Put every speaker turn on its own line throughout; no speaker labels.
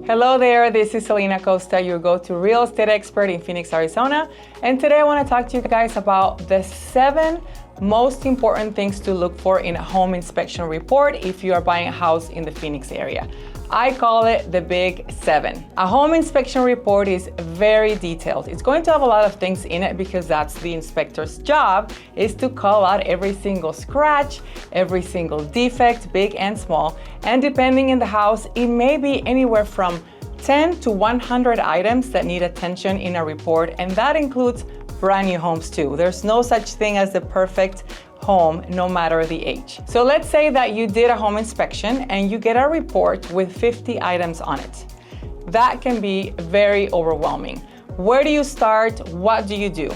Hello there, this is Celina Acosta, your go-to real estate expert in Phoenix, Arizona. And today I want to talk to you guys about the 7 most important things to look for in a home inspection report if you are buying a house in the Phoenix area. I call it the Big 7. A home inspection report is very detailed. It's going to have a lot of things in it because that's the inspector's job, is to call out every single scratch, every single defect, big and small. And depending in the house, it may be anywhere from 10 to 100 items that need attention in a report, and that includes brand new homes too. There's no such thing as the perfect home, no matter the age. So let's say that you did a home inspection and you get a report with 50 items on it. That can be very overwhelming. Where do you start? What do you do?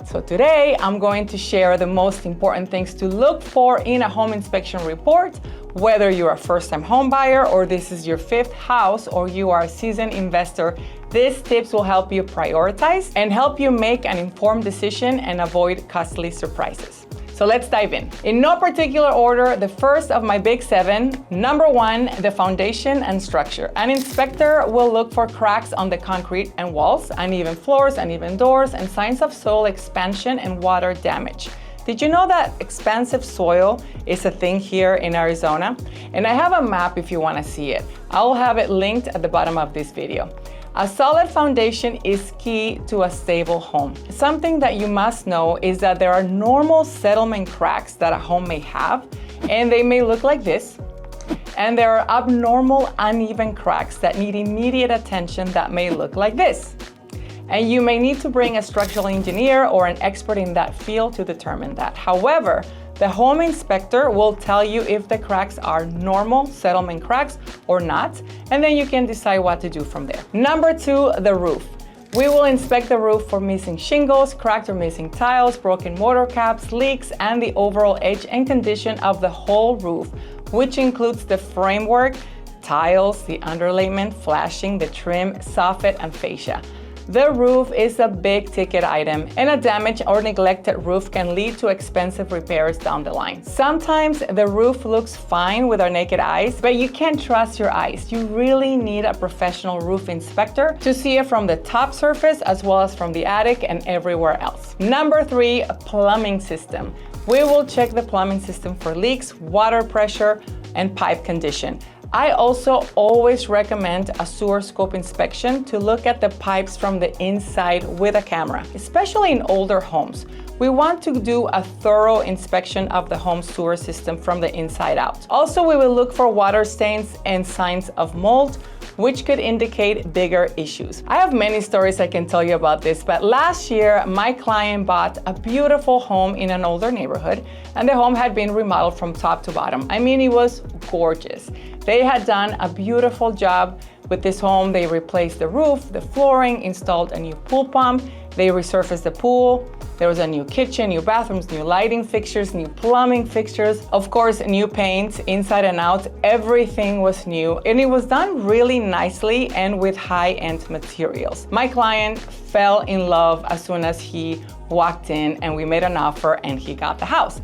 So today I'm going to share the most important things to look for in a home inspection report, whether you're a first-time home buyer or this is your 5th house or you are a seasoned investor. These tips will help you prioritize and help you make an informed decision and avoid costly surprises. So let's dive in. In no particular order, the first of my Big 7, number 1, the foundation and structure. An inspector will look for cracks on the concrete and walls, uneven floors, uneven doors, and signs of soil expansion and water damage. Did you know that expansive soil is a thing here in Arizona? And I have a map if you want to see it. I'll have it linked at the bottom of this video. A solid foundation is key to a stable home. Something that you must know is that there are normal settlement cracks that a home may have, and they may look like this. And there are abnormal uneven cracks that need immediate attention that may look like this. And you may need to bring a structural engineer or an expert in that field to determine that. However, the home inspector will tell you if the cracks are normal settlement cracks or not, and then you can decide what to do from there. Number 2, the roof. We will inspect the roof for missing shingles, cracked or missing tiles, broken mortar caps, leaks, and the overall age and condition of the whole roof, which includes the framework, tiles, the underlayment, flashing, the trim, soffit, and fascia. The roof is a big ticket item, and a damaged or neglected roof can lead to expensive repairs down the line. Sometimes the roof looks fine with our naked eyes, but you can't trust your eyes. You really need a professional roof inspector to see it from the top surface as well as from the attic and everywhere else. Number 3, plumbing system. We will check the plumbing system for leaks, water pressure, and pipe condition. I also always recommend a sewer scope inspection to look at the pipes from the inside with a camera, especially in older homes. We want to do a thorough inspection of the home sewer system from the inside out. Also, we will look for water stains and signs of mold, which could indicate bigger issues. I have many stories I can tell you about this, but last year, my client bought a beautiful home in an older neighborhood, and the home had been remodeled from top to bottom. I mean, it was gorgeous. They had done a beautiful job with this home. They replaced the roof, the flooring, installed a new pool pump, they resurfaced the pool. There was a new kitchen, new bathrooms, new lighting fixtures, new plumbing fixtures, of course, new paint inside and out. Everything was new, and it was done really nicely and with high-end materials. My client fell in love as soon as he walked in, and we made an offer and he got the house.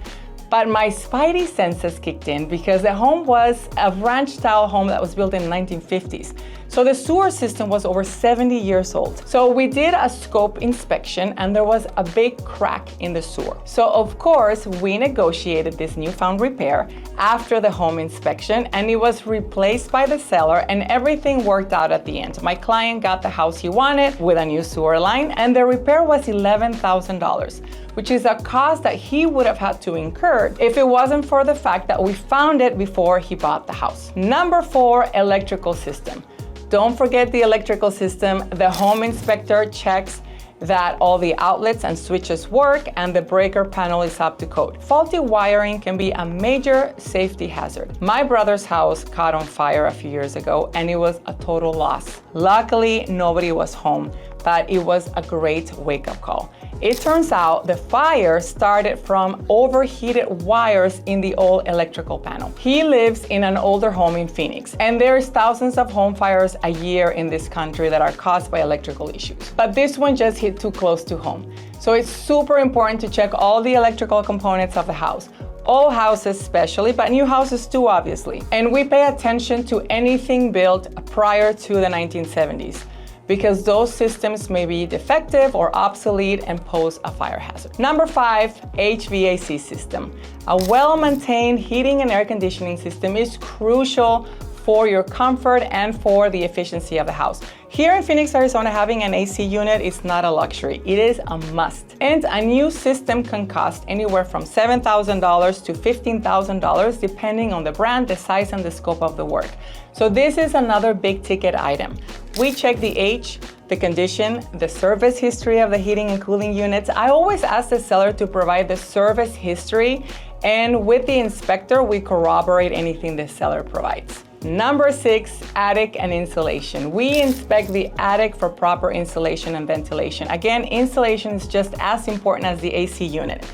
But my spidey senses kicked in because the home was a ranch-style home that was built in the 1950s. So the sewer system was over 70 years old. So we did a scope inspection and there was a big crack in the sewer. So of course, we negotiated this newfound repair after the home inspection, and it was replaced by the seller, and everything worked out at the end. My client got the house he wanted with a new sewer line, and the repair was $11,000, which is a cost that he would have had to incur if it wasn't for the fact that we found it before he bought the house. Number 4, electrical system. Don't forget the electrical system. The home inspector checks that all the outlets and switches work and the breaker panel is up to code. Faulty wiring can be a major safety hazard. My brother's house caught on fire a few years ago and it was a total loss. Luckily, nobody was home, but it was a great wake-up call. It turns out the fire started from overheated wires in the old electrical panel. He lives in an older home in Phoenix, and there's thousands of home fires a year in this country that are caused by electrical issues. But this one just hit too close to home. So it's super important to check all the electrical components of the house. All houses especially, but new houses too, obviously. And we pay attention to anything built prior to the 1970s, because those systems may be defective or obsolete and pose a fire hazard. Number 5, HVAC system. A well-maintained heating and air conditioning system is crucial for your comfort and for the efficiency of the house. Here in Phoenix, Arizona, having an AC unit is not a luxury, it is a must. And a new system can cost anywhere from $7,000 to $15,000 depending on the brand, the size, and the scope of the work. So this is another big ticket item. We check the age, the condition, the service history of the heating and cooling units. I always ask the seller to provide the service history, and with the inspector, we corroborate anything the seller provides. Number 6, attic and insulation. We inspect the attic for proper insulation and ventilation. Again, insulation is just as important as the AC unit.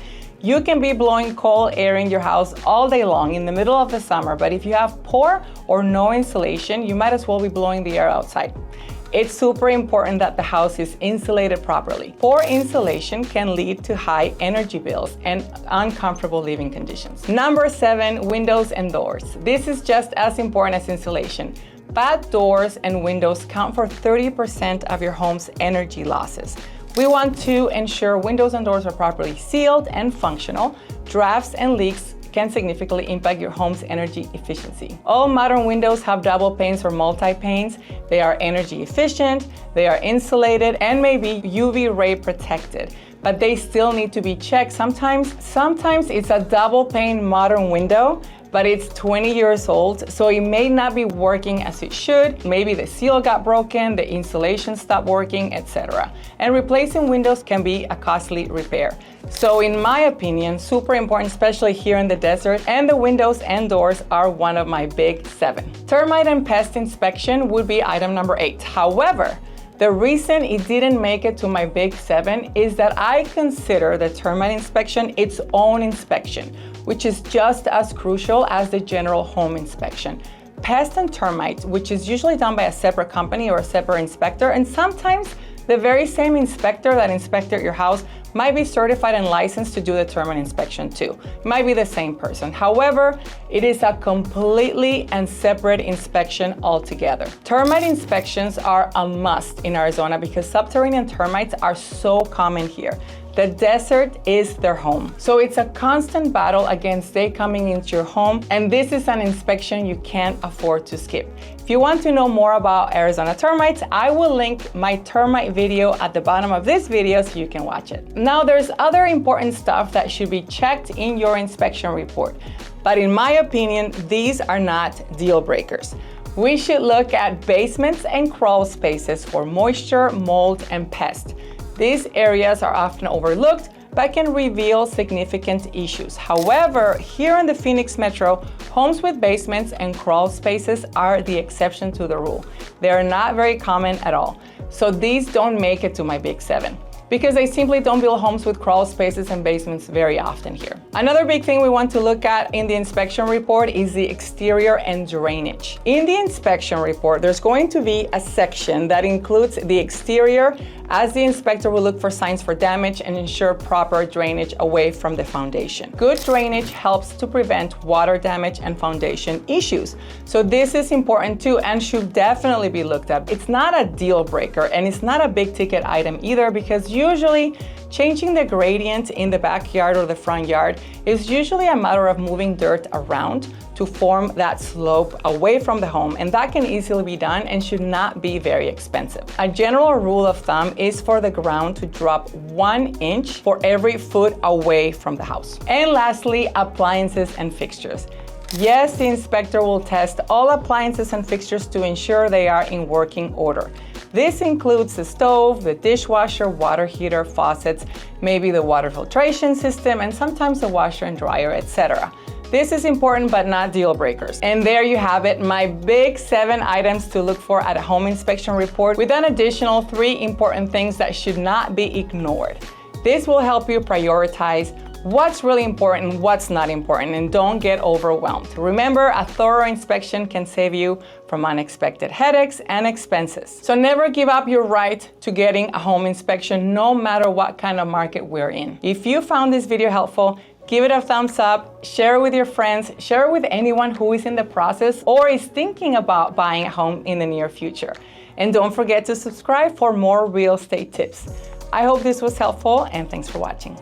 You can be blowing cold air in your house all day long in the middle of the summer, but if you have poor or no insulation, you might as well be blowing the air outside. It's super important that the house is insulated properly. Poor insulation can lead to high energy bills and uncomfortable living conditions. Number 7, windows and doors. This is just as important as insulation. Bad doors and windows count for 30% of your home's energy losses. We want to ensure windows and doors are properly sealed and functional. Drafts and leaks can significantly impact your home's energy efficiency. All modern windows have double panes or multi-panes. They are energy efficient, they are insulated, and may be UV ray protected, but they still need to be checked. Sometimes it's a double pane modern window, but it's 20 years old, so it may not be working as it should. Maybe the seal got broken, the insulation stopped working, etc. And replacing windows can be a costly repair. So in my opinion, super important, especially here in the desert, and the windows and doors are one of my big 7. Termite and pest inspection would be item number 8. However, the reason it didn't make it to my big 7 is that I consider the termite inspection its own inspection, which is just as crucial as the general home inspection. Pest and termites, which is usually done by a separate company or a separate inspector, and sometimes the very same inspector that inspected your house might be certified and licensed to do the termite inspection too. It might be the same person. However, it is a completely and separate inspection altogether. Termite inspections are a must in Arizona because subterranean termites are so common here. The desert is their home. So it's a constant battle against they coming into your home, and this is an inspection you can't afford to skip. If you want to know more about Arizona termites, I will link my termite video at the bottom of this video so you can watch it. Now there's other important stuff that should be checked in your inspection report, but in my opinion, these are not deal breakers. We should look at basements and crawl spaces for moisture, mold, and pest. These areas are often overlooked, but can reveal significant issues. However, here in the Phoenix Metro, homes with basements and crawl spaces are the exception to the rule. They are not very common at all. So these don't make it to my big 7, because they simply don't build homes with crawl spaces and basements very often here. Another big thing we want to look at in the inspection report is the exterior and drainage. In the inspection report, there's going to be a section that includes the exterior, as the inspector will look for signs for damage and ensure proper drainage away from the foundation. Good drainage helps to prevent water damage and foundation issues. So this is important too and should definitely be looked at. It's not a deal breaker and it's not a big ticket item either, because usually changing the gradient in the backyard or the front yard is usually a matter of moving dirt around to form that slope away from the home, and that can easily be done and should not be very expensive. A general rule of thumb is for the ground to drop 1 inch for every foot away from the house. And lastly, appliances and fixtures. Yes, the inspector will test all appliances and fixtures to ensure they are in working order. This includes the stove, the dishwasher, water heater, faucets, maybe the water filtration system, and sometimes the washer and dryer, etc. This is important but not deal breakers. And there you have it, my big 7 items to look for at a home inspection report, with an additional 3 important things that should not be ignored. This will help you prioritize what's really important, what's not important, and don't get overwhelmed. Remember, a thorough inspection can save you from unexpected headaches and expenses. So never give up your right to getting a home inspection, no matter what kind of market we're in. If you found this video helpful, Give it a thumbs up, share it with your friends, share it with anyone who is in the process or is thinking about buying a home in the near future. And don't forget to subscribe for more real estate tips. I hope this was helpful and thanks for watching.